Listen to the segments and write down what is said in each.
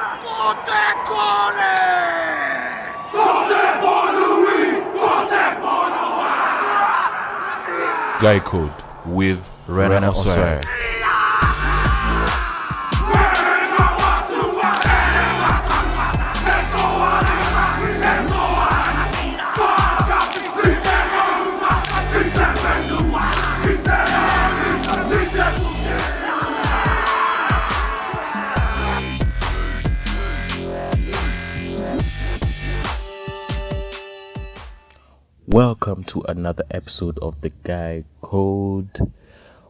Votez Corée! Guy Code with Rena Osware. Welcome to another episode of the Guy Code.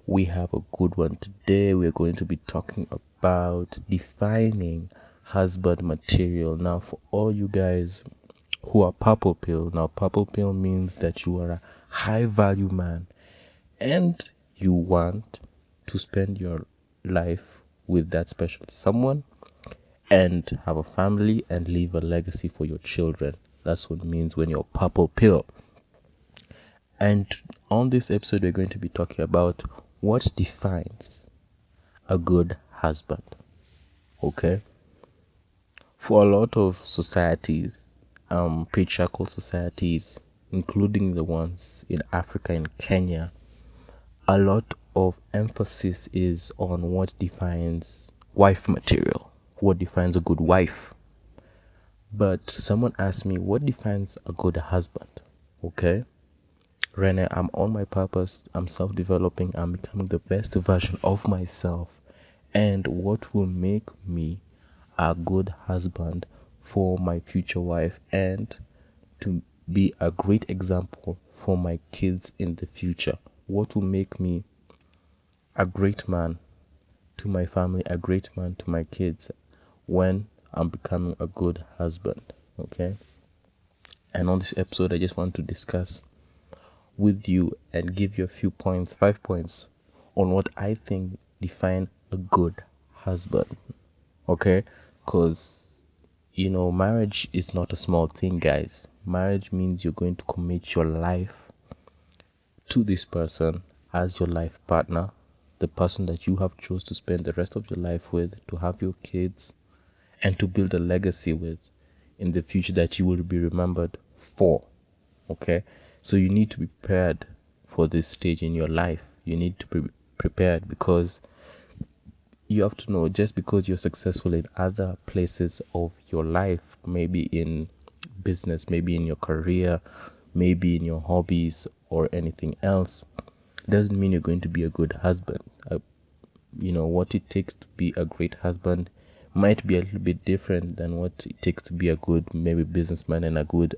We have a good one today. We're going to be talking about defining husband material. Now, for all you guys who are purple pill, now purple pill means that you are a high value man and you want to spend your life with that special someone and have a family and leave a legacy for your children. That's what it means when you're purple pill. And on this episode, we're going to be talking about what defines a good husband. Okay? For a lot of societies, patriarchal societies, including the ones in Africa and Kenya, a lot of emphasis is on what defines wife material, what defines a good wife. But someone asked me, what defines a good husband? Okay? Rene, I'm on my purpose, I'm self-developing, I'm becoming the best version of myself. And what will make me a good husband for my future wife and to be a great example for my kids in the future? What will make me a great man to my family, a great man to my kids when I'm becoming a good husband? Okay? And on this episode, I just want to discuss with you and give you a few points, 5 points on what I think define a good husband. Okay? Because marriage is not a small thing, guys. Marriage means you're going to commit your life to this person as your life partner, the person that you have chose to spend the rest of your life with, to have your kids and to build a legacy with in the future that you will be remembered for. Okay? So you need to be prepared for this stage in your life. You need to be prepared because you have to know, just because you're successful in other places of your life, maybe in business, maybe in your career, maybe in your hobbies or anything else, doesn't mean you're going to be a good husband. What it takes to be a great husband might be a little bit different than what it takes to be a good maybe businessman and a good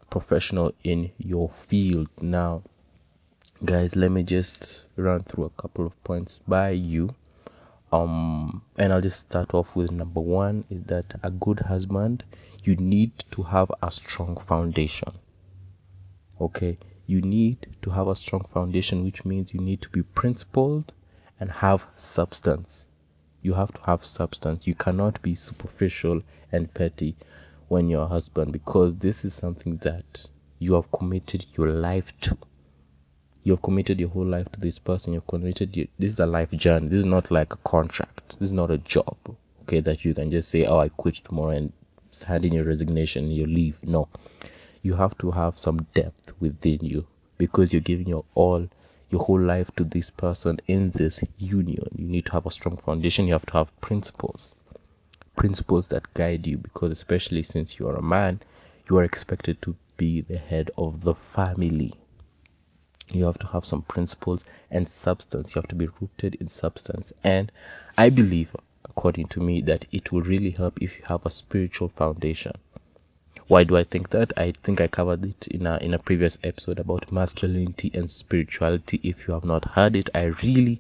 professional in your field. Now, guys, let me just run through a couple of points by you. And I'll just start off with number one is that a good husband, you need to have a strong foundation. Okay, you need to have a strong foundation, which means you need to be principled and have substance. You have to have substance. You cannot be superficial and petty when you're a husband, because this is something that you have committed your life to. You have committed your whole life to this person. You've committed this is a life journey. This is not like a contract. This is not a job, okay, that you can just say, oh, I quit tomorrow and hand in your resignation and you leave. No, you have to have some depth within you, because you're giving your all, your whole life to this person in this union. You need to have a strong foundation. You have to have principles that guide you, because especially since you are a man, you are expected to be the head of the family. You have to have some principles and substance. You have to be rooted in substance. And I believe, according to me, that it will really help if you have a spiritual foundation. Why do I think that? I think I covered it in a previous episode about masculinity and spirituality. If you have not heard it, I really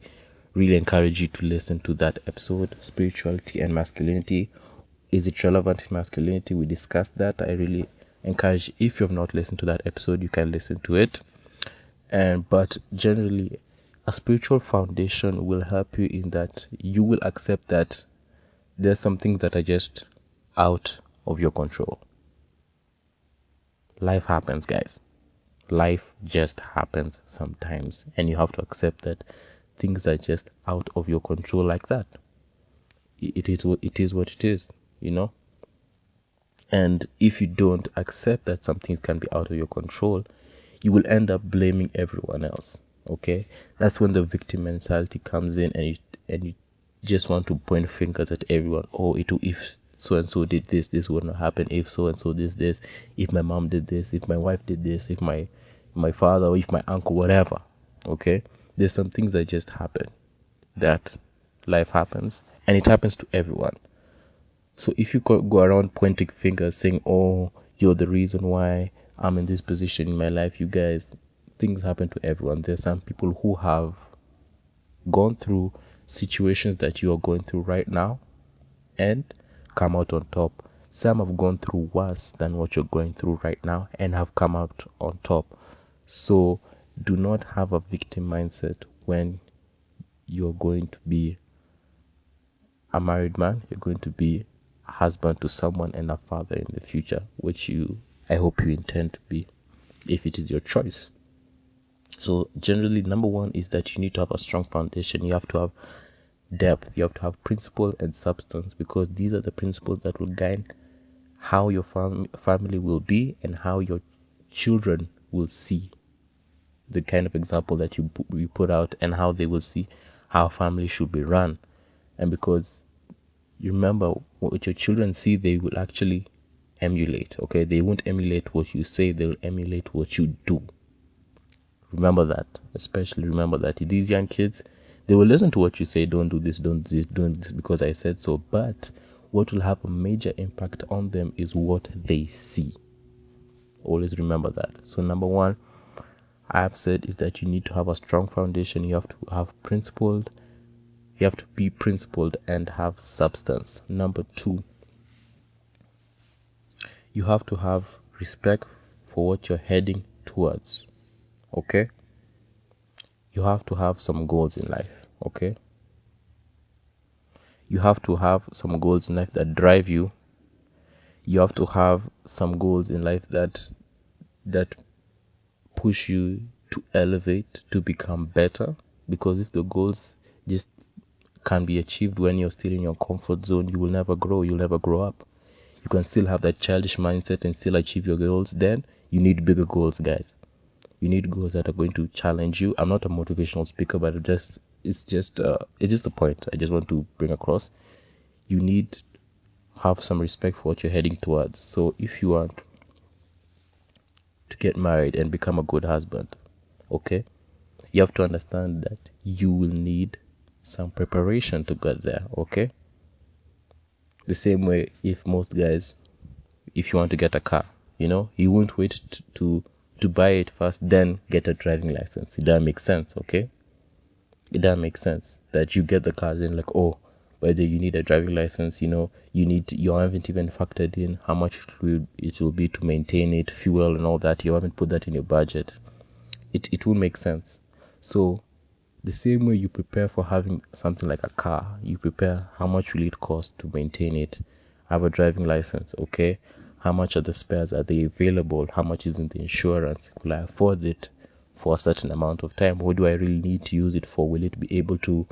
encourage you to listen to that episode. Spirituality and masculinity. Is it relevant in masculinity? We discussed that. I really encourage, if you have not listened to that episode, you can listen to it. But generally, a spiritual foundation will help you in that you will accept that there's some things that are just out of your control. Life happens, guys. Life just happens sometimes, and you have to accept that things are just out of your control like that. it is what it is, you know. And if you don't accept that some things can be out of your control, you will end up blaming everyone else. Okay, that's when the victim mentality comes in, and you just want to point fingers at everyone. Oh, if so and so did this, this would not happen. If so and so did this, if my mom did this, if my wife did this, if my father, or if my uncle, whatever. Okay, there's some things that just happen. That life happens, and it happens to everyone. So if you go around pointing fingers saying, oh, you're the reason why I'm in this position in my life, you guys, things happen to everyone. There's some people who have gone through situations that you are going through right now and come out on top. Some have gone through worse than what you're going through right now and have come out on top. So do not have a victim mindset when you're going to be a married man, you're going to be a husband to someone and a father in the future, which I hope you intend to be, if it is your choice. So generally, number one is that you need to have a strong foundation. You have to have depth, you have to have principle and substance, because these are the principles that will guide how your family will be and how your children will see the kind of example that you put out, and how they will see how family should be run. And because you remember, what your children see, they will actually emulate. Okay, they won't emulate what you say, they'll emulate what you do. Remember that. Especially remember that these young kids, they will listen to what you say. Don't do this, don't do this because I said so. But what will have a major impact on them is what they see. Always remember that. So number one, I have said, is that you need to have a strong foundation. You have to have principled. You have to be principled and have substance. Number two, you have to have respect for what you're heading towards. Okay? You have to have some goals in life. Okay? You have to have some goals in life that drive you. You have to have some goals in life that push you to elevate, to become better. Because if the goals just can be achieved when you're still in your comfort zone, you will never grow. You'll never grow up. You can still have that childish mindset and still achieve your goals. Then you need bigger goals, guys. You need goals that are going to challenge you. I'm not a motivational speaker, but it's just a point I just want to bring across. You need to have some respect for what you're heading towards. So if you want to get married and become a good husband, okay, you have to understand that you will need some preparation to get there. Okay, the same way, if most guys, if you want to get a car, you won't wait to buy it first, then get a driving license. It doesn't make sense. Okay, it doesn't make sense that you get the car, then like, oh, whether you need a driving license, you haven't even factored in how much it will be to maintain it, fuel and all that. You haven't put that in your budget. It won't make sense. So the same way you prepare for having something like a car, you prepare how much will it cost to maintain it, have a driving license. Okay, how much are the spares, are they available, how much is in the insurance, will I afford it for a certain amount of time, what do I really need to use it for, will it be able to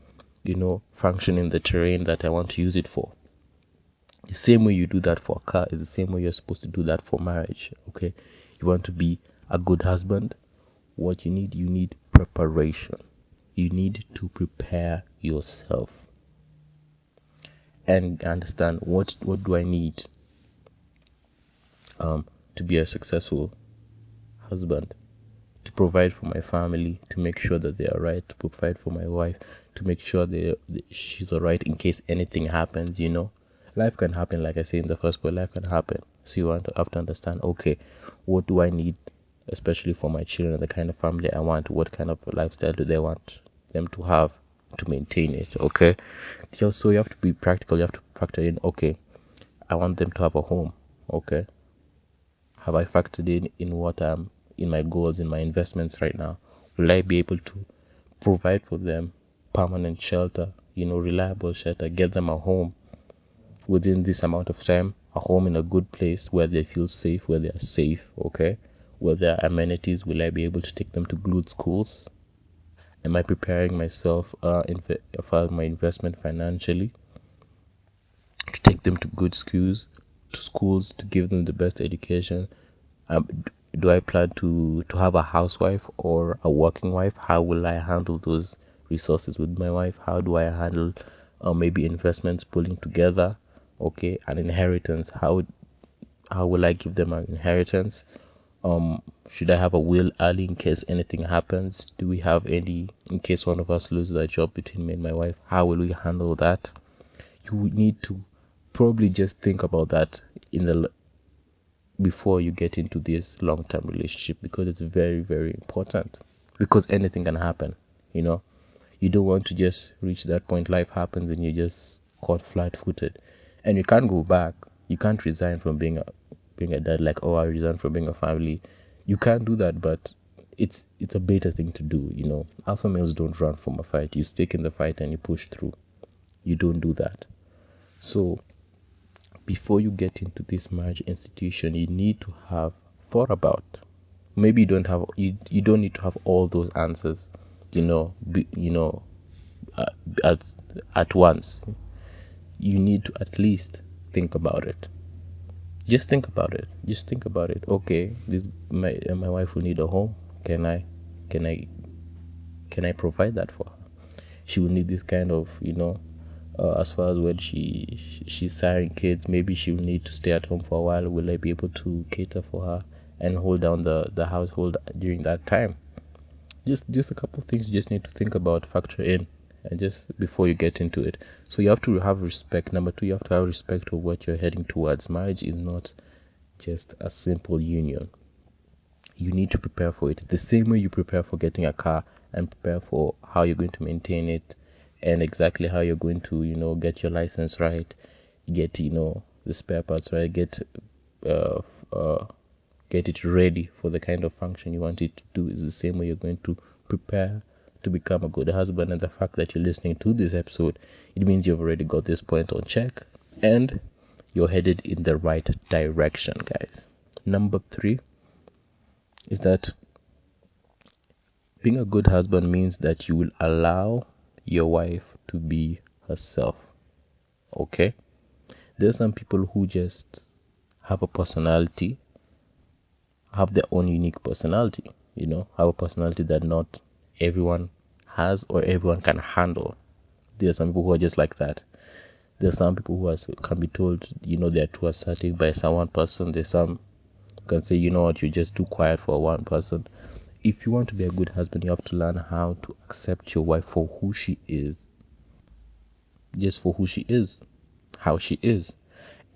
function in the terrain that I want to use it for. The same way you do that for a car is the same way you're supposed to do that for marriage. Okay, you want to be a good husband, what you need preparation. You need to prepare yourself and understand what do I need to be a successful husband, to provide for my family, to make sure that they are right, to provide for my wife, to make sure she's all right in case anything happens. Life can happen, like I say in the first part, life can happen. So you have to understand, okay, what do I need, especially for my children, the kind of family I want, what kind of lifestyle do they want them to have to maintain it. Okay, so you have to be practical. You have to factor in, okay, I want them to have a home. Okay, have I factored in what in my goals, in my investments right now? Will I be able to provide for them permanent shelter, reliable shelter, get them a home within this amount of time, a home in a good place where they feel safe, where they are safe. Okay, where there are amenities, will I be able to take them to good schools? Am I preparing myself for my investment financially? them to good schools to give them the best education? Do I plan to have a housewife or a working wife? How will I handle those resources with my wife? How do I handle maybe investments pulling together? Okay, an inheritance. How will I give them an inheritance? Should I have a will early in case anything happens? Do we have any in case one of us loses a job between me and my wife? How will we handle that? You need to probably just think about that before you get into this long-term relationship, because it's very, very important, because anything can happen. You don't want to just reach that point, life happens and you just caught flat-footed, and you can't go back. You can't resign from being a dad, like, oh, I resign from being a family. You can't do that, but it's a better thing to do. Alpha males don't run from a fight. You stick in the fight and you push through. You don't do that. So before you get into this marriage institution, you need to have thought about. Maybe you don't need to have all those answers, at once. You need to at least think about it. Just think about it. Okay, my wife will need a home. Can I provide that for her? She will need this kind of, as far as when she's hiring kids, maybe she will need to stay at home for a while. Will I be able to cater for her and hold down the household during that time? Just a couple of things you just need to think about, factor in, and just before you get into it. So you have to have respect. Number 2, you have to have respect of what you're heading towards. Marriage is not just a simple union. You need to prepare for it the same way you prepare for getting a car, and prepare for how you're going to maintain it, and exactly how you're going to get your license right, get the spare parts right, get it ready for the kind of function you want it to do. Is the same way you're going to prepare to become a good husband. And the fact that you're listening to this episode, it means you've already got this point on check and you're headed in the right direction, guys. Number 3 is that being a good husband means that you will allow your wife to be herself. Okay? There's some people who just have a personality, have their own unique personality, have a personality that not everyone has or everyone can handle. There are some people who are just like that. There are some people who can be told, they're too assertive by one person. There's some who can say, you're just too quiet for one person. If you want to be a good husband, you have to learn how to accept your wife for who she is. Just for who she is, how she is.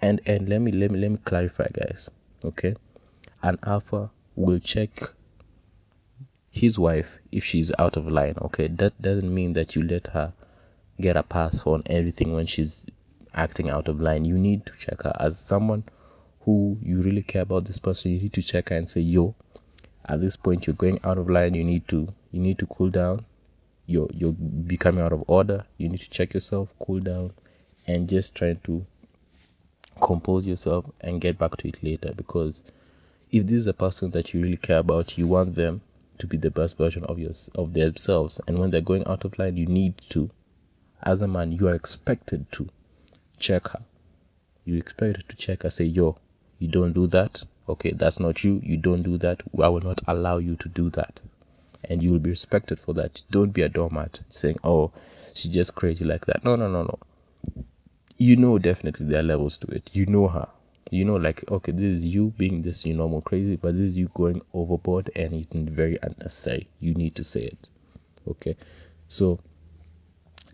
And let me clarify, guys. Okay? An alpha will check his wife if she's out of line. Okay? That doesn't mean that you let her get a pass on everything when she's acting out of line. You need to check her. As someone who you really care about this person, you need to check her and say, yo, at this point you're going out of line. You need to cool down. You're becoming out of order. You need to check yourself, cool down, and just try to compose yourself and get back to it later. Because if this is a person that you really care about, you want them to be the best version of themselves, and when they're going out of line, you need to, as a man, you are expected to check her. You expected to check her, say, yo, you don't do that. Okay, that's not you. You don't do that. I will not allow you to do that. And you will be respected for that. Don't be a doormat saying, oh, she's just crazy like that. No. Definitely there are levels to it. You know her. Like, okay, this is you being this normal crazy, but this is you going overboard and it's very unnecessary. You need to say it. Okay? So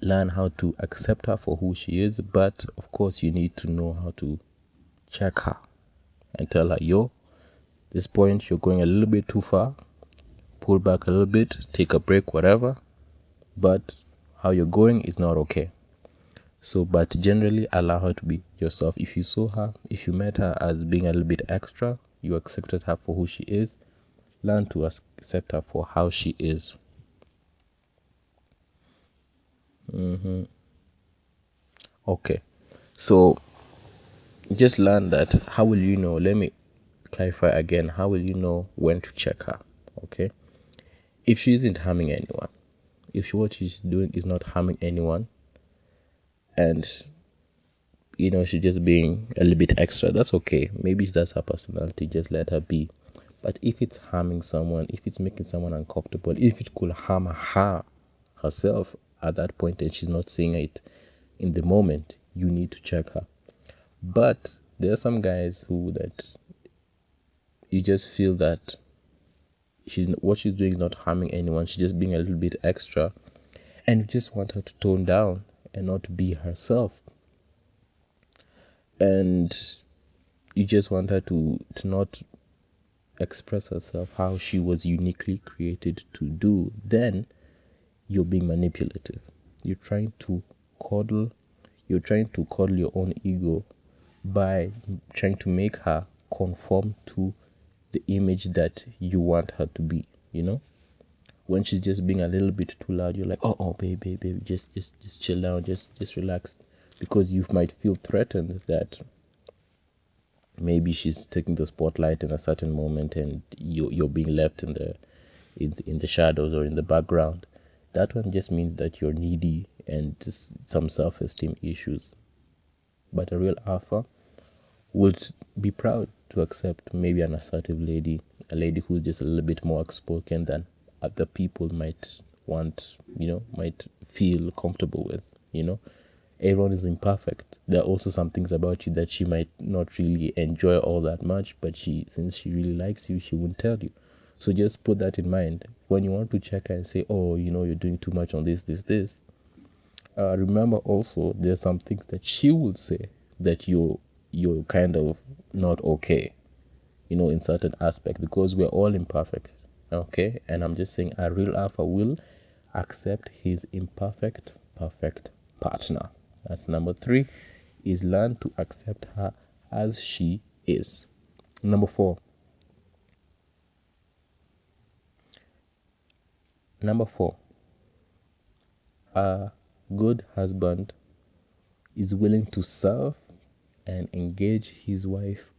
learn how to accept her for who she is, but of course you need to know how to check her and tell her, yo, this point you're going a little bit too far. Pull back a little bit, take a break, whatever, but how you're going is not okay. So, but generally allow her to be yourself. If you met her as being a little bit extra, you accepted her for who she is, learn to accept her for how she is. Okay, so just learn that. How will you know? Let me clarify again. How will you know when to check her? Okay, if she isn't harming anyone, if what she's doing is not harming anyone, and she's just being a little bit extra. That's okay. Maybe that's her personality. Just let her be. But if it's harming someone, if it's making someone uncomfortable, if it could harm her herself at that point and she's not seeing it in the moment, you need to check her. But there are some guys who that you just feel that what she's doing is not harming anyone. She's just being a little bit extra, and you just want her to tone down and not be herself. And you just want her to not express herself how she was uniquely created to do. Then you're being manipulative. You're trying to coddle your own ego by trying to make her conform to the image that you want her to be. When she's just being a little bit too loud, you're like, oh baby, just chill down, just relax, because you might feel threatened that maybe she's taking the spotlight in a certain moment and you're being left in the shadows or in the background. That one just means that you're needy and just some self-esteem issues. But a real alpha would be proud to accept maybe an assertive lady, a lady who's just a little bit more outspoken than other people might want, might feel comfortable with. Everyone is imperfect. There are also some things about you that she might not really enjoy all that much, but since she really likes you, she won't tell you. So just put that in mind when you want to check her and say, oh, you're doing too much on this. Remember also, there's some things that she will say that you're kind of not okay, in certain aspect, because we're all imperfect. Okay, and I'm just saying a real alpha will accept his imperfect, perfect partner. That's number 3, is learn to accept her as she is. Number 4. A good husband is willing to serve and engage his wife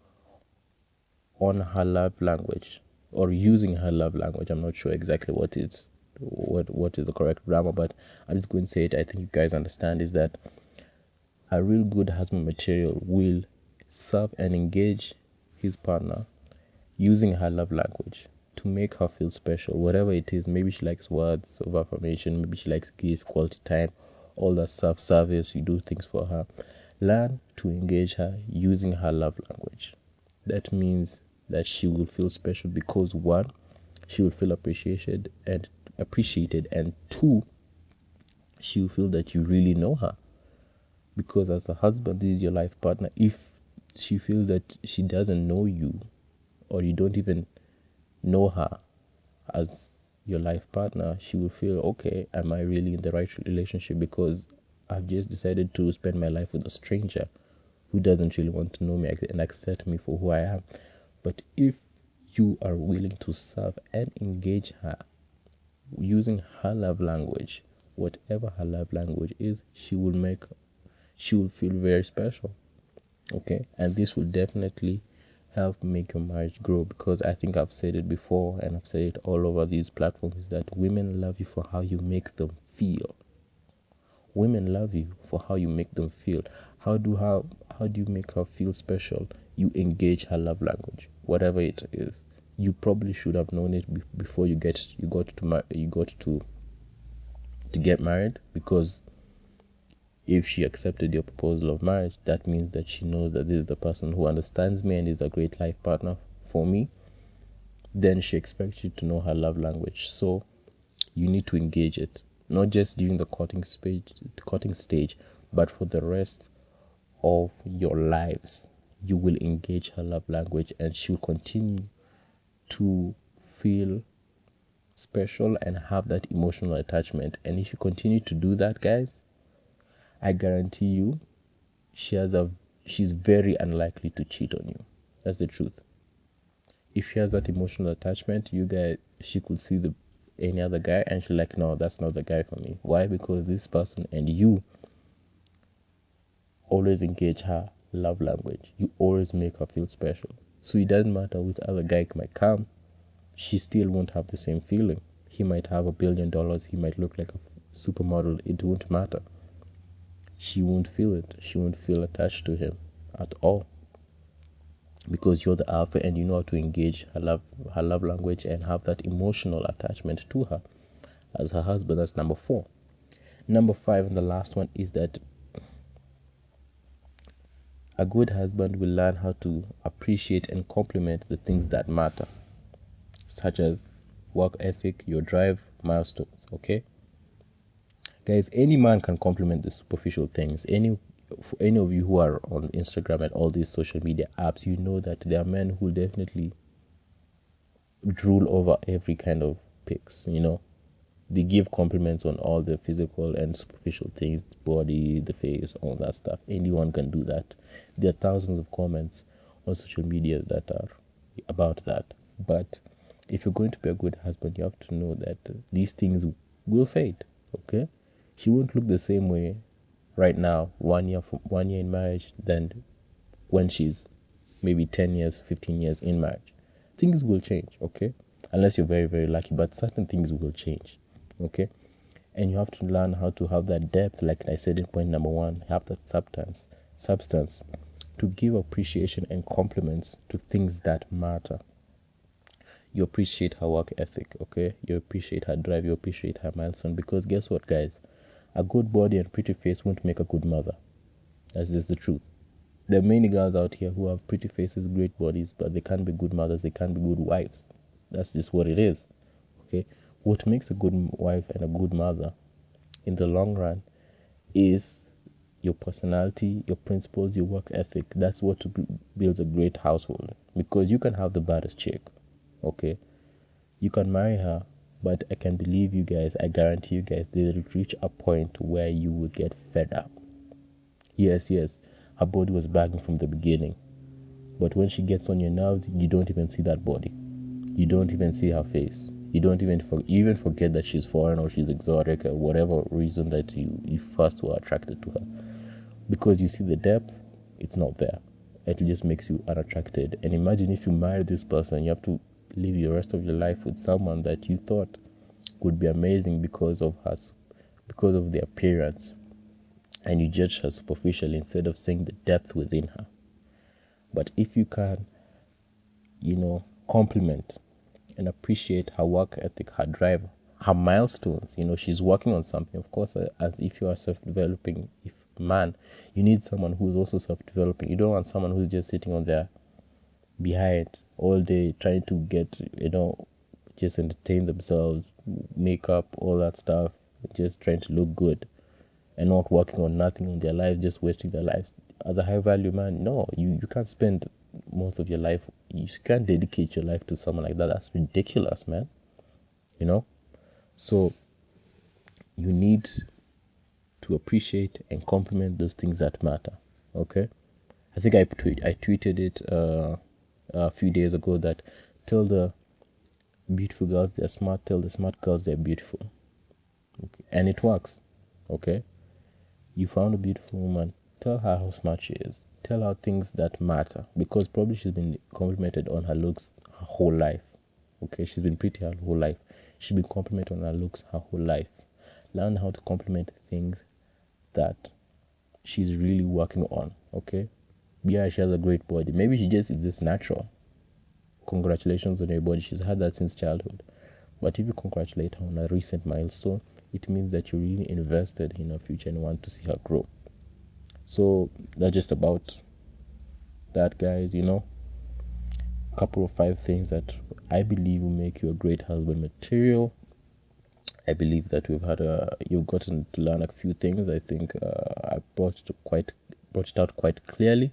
on her love language, or using her love language. I'm not sure exactly what is the correct grammar, but I'm just going to say it. I think you guys understand, is that a real good husband material will serve and engage his partner using her love language to make her feel special, whatever it is. Maybe she likes words of affirmation, maybe she likes gift, quality time, all that stuff, service. You do things for her. Learn to engage her using her love language. That means that she will feel special because 1, she will feel appreciated, and 2, she will feel that you really know her. Because as a husband, this is your life partner. If she feels that she doesn't know you, or you don't even know her as your life partner, she will feel, okay, am I really in the right relationship? Because I've just decided to spend my life with a stranger who doesn't really want to know me and accept me for who I am. But if you are willing to serve and engage her using her love language, whatever her love language is, she will feel very special. Okay, and this will definitely help make your marriage grow, because I think I've said it before and I've said it all over these platforms, that women love you for how you make them feel. Women love you for how you make them feel. How do you make her feel special? You engage her love language, whatever it is. You probably should have known it before you got to get married, because if she accepted your proposal of marriage, that means that she knows that this is the person who understands me and is a great life partner for me. Then she expects you to know her love language. So you need to engage it, not just during the courting stage, but for the rest of your lives. You will engage her love language, and she will continue to feel special and have that emotional attachment. And if you continue to do that, guys, I guarantee you, she's very unlikely to cheat on you. That's the truth. If she has that emotional attachment, she could see any other guy and she's like, no, that's not the guy for me. Why? Because this person and you always engage her love language. You always make her feel special. So it doesn't matter which other guy might come, she still won't have the same feeling. He might have $1 billion, he might look like a supermodel, it won't matter. she won't feel it. She won't feel attached to him at all, because you're the alpha and you know how to engage her love language and have that emotional attachment to her as her husband. That's number 4. Number 5, and the last one, is that a good husband will learn how to appreciate and compliment the things that matter, such as work ethic, your drive, milestones. Okay, guys, any man can compliment the superficial things. For any of you who are on Instagram and all these social media apps, you know that there are men who definitely drool over every kind of pics. They give compliments on all the physical and superficial things, the body, the face, all that stuff. Anyone can do that. There are thousands of comments on social media that are about that. But if you're going to be a good husband, you have to know that these things will fade. Okay, she won't look the same way right now, 1 year in marriage, than when she's maybe 10 years, 15 years in marriage. Things will change. Okay, unless you're very, very lucky, but certain things will change. Okay, and you have to learn how to have that depth, like I said in point number 1, have that substance to give appreciation and compliments to things that matter. You appreciate her work ethic. Okay, you appreciate her drive, you appreciate her milestone, because guess what, guys, a good body and pretty face won't make a good mother. That's just the truth. There are many girls out here who have pretty faces, great bodies, but they can't be good mothers, they can't be good wives. That's just what it is. Okay, what makes a good wife and a good mother in the long run is your personality, your principles, your work ethic. That's what builds a great household. Because you can have the baddest chick, okay, you can marry her, but I can believe you guys, I guarantee you guys, they'll reach a point where you will get fed up. Yes, her body was bagging from the beginning, but when she gets on your nerves, you don't even see that body. You don't even see her face. You don't even forget that she's foreign or she's exotic or whatever reason that you first were attracted to her. Because you see the depth, it's not there. It just makes you unattracted. And imagine if you marry this person, you have to live the rest of your life with someone that you thought would be amazing because of the appearance, and you judge her superficially instead of seeing the depth within her. But if you can, compliment and appreciate her work ethic, her drive, her milestones, she's working on something. Of course, as if you are self-developing, if man, you need someone who's also self-developing. You don't want someone who's just sitting on their behind all day trying to get, just entertain themselves, makeup, all that stuff, just trying to look good and not working on nothing in their life, just wasting their lives. As a high value man, no, you can't spend most of your life, you can't dedicate your life to someone like that. That's ridiculous, man. So you need to appreciate and compliment those things that matter. Okay, I think I tweeted it a few days ago that tell the beautiful girls they're smart, tell the smart girls they're beautiful. Okay, and it works. Okay, you found a beautiful woman, tell her how smart she is, tell her things that matter, because probably she's been complimented on her looks her whole life. Okay, she's been pretty her whole life, she's been complimented on her looks her whole life. Learn how to compliment things that she's really working on. Okay, yeah, she has a great body, maybe she just is this natural. Congratulations on your body, she's had that since childhood. But if you congratulate her on a recent milestone, it means that you're really invested in her future and want to see her grow. So that's just about that, guys. A couple of 5 things that I believe will make you a great husband material. I believe that you've gotten to learn a few things. I think I brought it out quite clearly.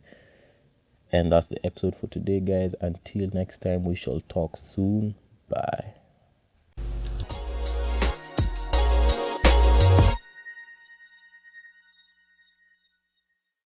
And that's the episode for today, guys. Until next time, we shall talk soon. Bye.